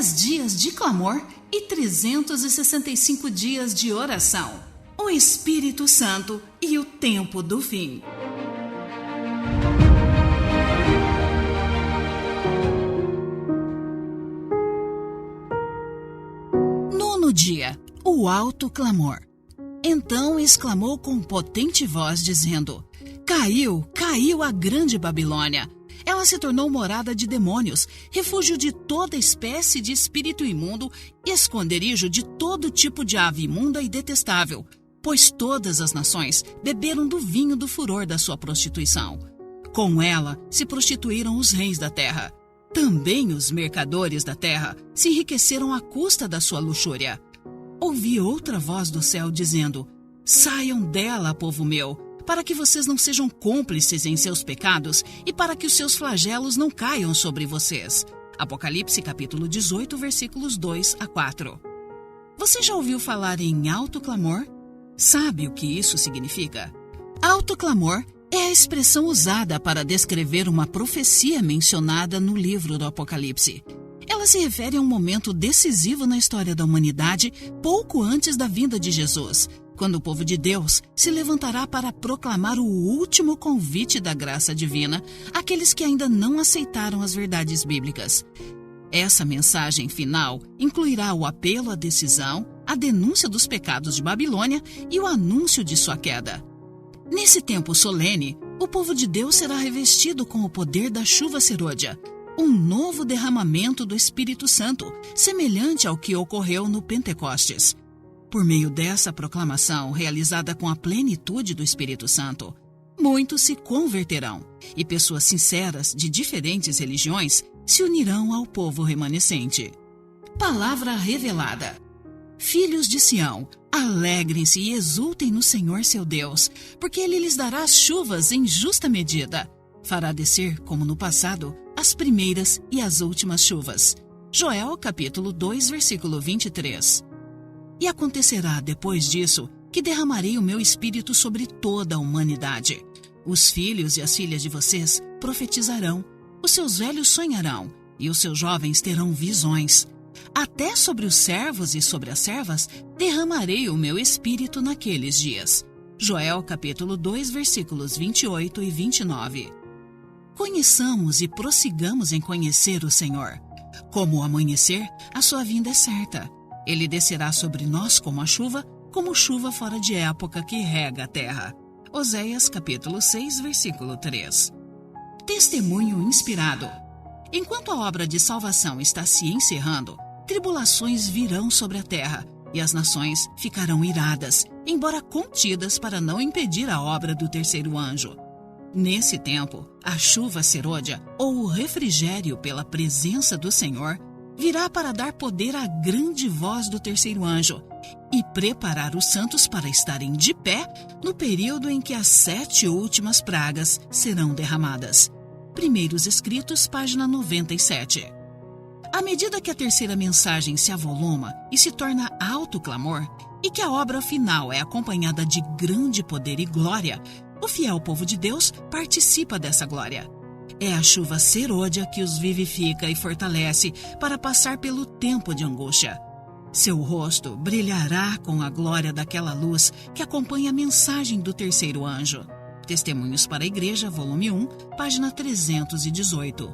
10 dias de clamor e 365 dias de oração. O Espírito Santo e o tempo do fim. Nono dia, o alto clamor. Então exclamou com potente voz, dizendo: Caiu, caiu a grande Babilônia. Ela se tornou morada de demônios, refúgio de toda espécie de espírito imundo e esconderijo de todo tipo de ave imunda e detestável, pois todas as nações beberam do vinho do furor da sua prostituição. Com ela se prostituíram os reis da terra. Também os mercadores da terra se enriqueceram à custa da sua luxúria. Ouvi outra voz do céu dizendo: Saiam dela, povo meu, para que vocês não sejam cúmplices em seus pecados e para que os seus flagelos não caiam sobre vocês. Apocalipse capítulo 18, versículos 2 a 4. Você já ouviu falar em alto clamor? Sabe o que isso significa? Alto clamor é a expressão usada para descrever uma profecia mencionada no livro do Apocalipse. Ela se refere a um momento decisivo na história da humanidade, pouco antes da vinda de Jesus, quando o povo de Deus se levantará para proclamar o último convite da graça divina àqueles que ainda não aceitaram as verdades bíblicas. Essa mensagem final incluirá o apelo à decisão, a denúncia dos pecados de Babilônia e o anúncio de sua queda. Nesse tempo solene, o povo de Deus será revestido com o poder da chuva serôdia, um novo derramamento do Espírito Santo, semelhante ao que ocorreu no Pentecostes. Por meio dessa proclamação, realizada com a plenitude do Espírito Santo, muitos se converterão e pessoas sinceras de diferentes religiões se unirão ao povo remanescente. Palavra revelada. Filhos de Sião, alegrem-se e exultem no Senhor seu Deus, porque Ele lhes dará as chuvas em justa medida. Fará descer, como no passado, as primeiras e as últimas chuvas. Joel capítulo 2, versículo 23. E acontecerá depois disso que derramarei o meu espírito sobre toda a humanidade. Os filhos e as filhas de vocês profetizarão, os seus velhos sonharão e os seus jovens terão visões. Até sobre os servos e sobre as servas derramarei o meu espírito naqueles dias. Joel capítulo 2, versículos 28 e 29. Conheçamos e prossigamos em conhecer o Senhor. Como o amanhecer, a sua vinda é certa. Ele descerá sobre nós como chuva fora de época que rega a terra. Oséias capítulo 6, versículo 3. Testemunho inspirado. Enquanto a obra de salvação está se encerrando, tribulações virão sobre a terra e as nações ficarão iradas, embora contidas para não impedir a obra do terceiro anjo. Nesse tempo, a chuva serôdia, ou o refrigério pela presença do Senhor, virá para dar poder à grande voz do terceiro anjo e preparar os santos para estarem de pé no período em que as 7 últimas pragas serão derramadas. Primeiros Escritos, página 97. À medida que a terceira mensagem se avoluma e se torna alto clamor, e que a obra final é acompanhada de grande poder e glória, o fiel povo de Deus participa dessa glória. É a chuva serôdia que os vivifica e fortalece para passar pelo tempo de angústia. Seu rosto brilhará com a glória daquela luz que acompanha a mensagem do terceiro anjo. Testemunhos para a Igreja, volume 1, página 318.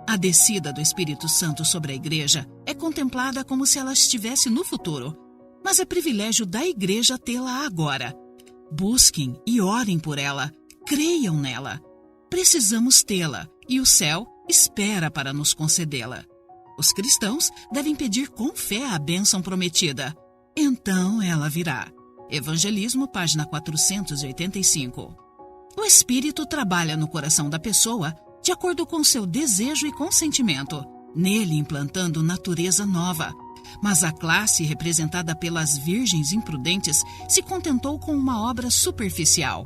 A descida do Espírito Santo sobre a Igreja é contemplada como se ela estivesse no futuro, mas é privilégio da Igreja tê-la agora. Busquem e orem por ela, creiam nela. Precisamos tê-la e o céu espera para nos concedê-la. Os cristãos devem pedir com fé a bênção prometida. Então ela virá. Evangelismo, página 485. O Espírito trabalha no coração da pessoa de acordo com seu desejo e consentimento, nele implantando natureza nova. Mas a classe representada pelas virgens imprudentes se contentou com uma obra superficial.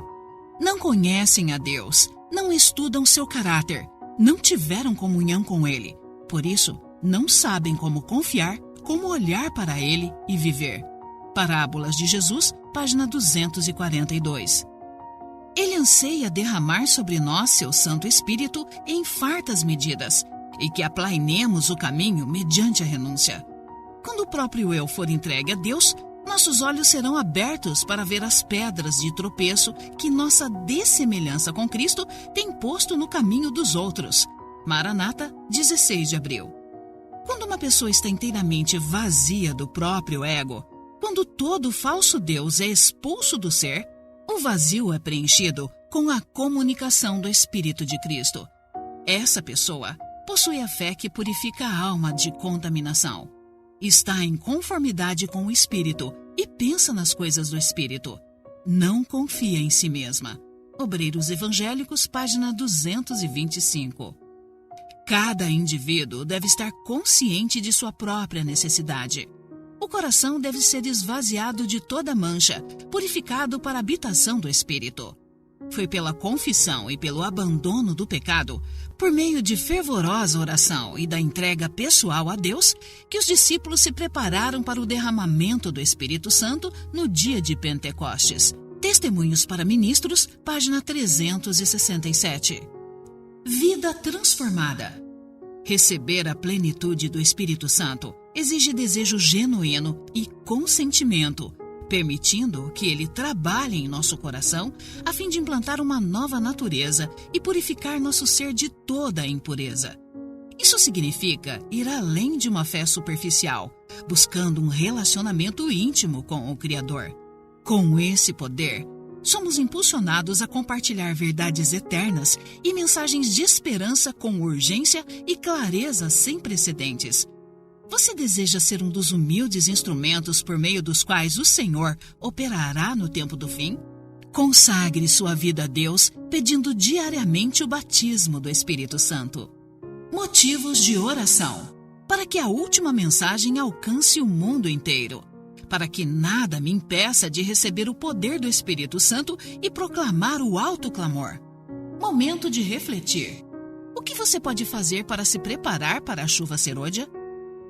Não conhecem a Deus, não estudam seu caráter, não tiveram comunhão com Ele. Por isso, não sabem como confiar, como olhar para Ele e viver. Parábolas de Jesus, página 242. Ele anseia derramar sobre nós seu Santo Espírito em fartas medidas, e que aplainemos o caminho mediante a renúncia. Quando o próprio eu for entregue a Deus, nossos olhos serão abertos para ver as pedras de tropeço que nossa dessemelhança com Cristo tem posto no caminho dos outros. Maranata, 16 de abril. Quando uma pessoa está inteiramente vazia do próprio ego, quando todo falso Deus é expulso do ser, o vazio é preenchido com a comunicação do Espírito de Cristo. Essa pessoa possui a fé que purifica a alma de contaminação. Está em conformidade com o Espírito e pensa nas coisas do Espírito. Não confia em si mesma. Obreiros Evangélicos, página 225. Cada indivíduo deve estar consciente de sua própria necessidade. O coração deve ser esvaziado de toda mancha, purificado para a habitação do Espírito. Foi pela confissão e pelo abandono do pecado, por meio de fervorosa oração e da entrega pessoal a Deus, que os discípulos se prepararam para o derramamento do Espírito Santo no dia de Pentecostes. Testemunhos para Ministros, página 367. Vida transformada. Receber a plenitude do Espírito Santo exige desejo genuíno e consentimento, permitindo que ele trabalhe em nosso coração a fim de implantar uma nova natureza e purificar nosso ser de toda a impureza. Isso significa ir além de uma fé superficial, buscando um relacionamento íntimo com o Criador. Com esse poder, somos impulsionados a compartilhar verdades eternas e mensagens de esperança com urgência e clareza sem precedentes. Você deseja ser um dos humildes instrumentos por meio dos quais o Senhor operará no tempo do fim? Consagre sua vida a Deus, pedindo diariamente o batismo do Espírito Santo. Motivos de oração. Para que a última mensagem alcance o mundo inteiro. Para que nada me impeça de receber o poder do Espírito Santo e proclamar o alto clamor. Momento de refletir. O que você pode fazer para se preparar para a chuva serôdia?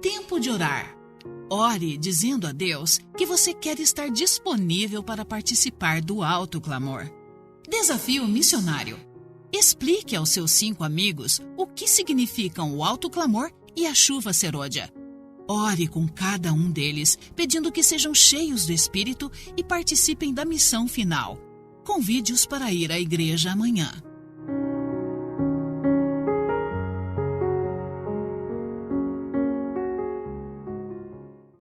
Tempo de orar. Ore dizendo a Deus que você quer estar disponível para participar do alto clamor. Desafio missionário. Explique aos seus 5 amigos o que significam o alto clamor e a chuva serôdia. Ore com cada um deles, pedindo que sejam cheios do Espírito e participem da missão final. Convide-os para ir à igreja amanhã.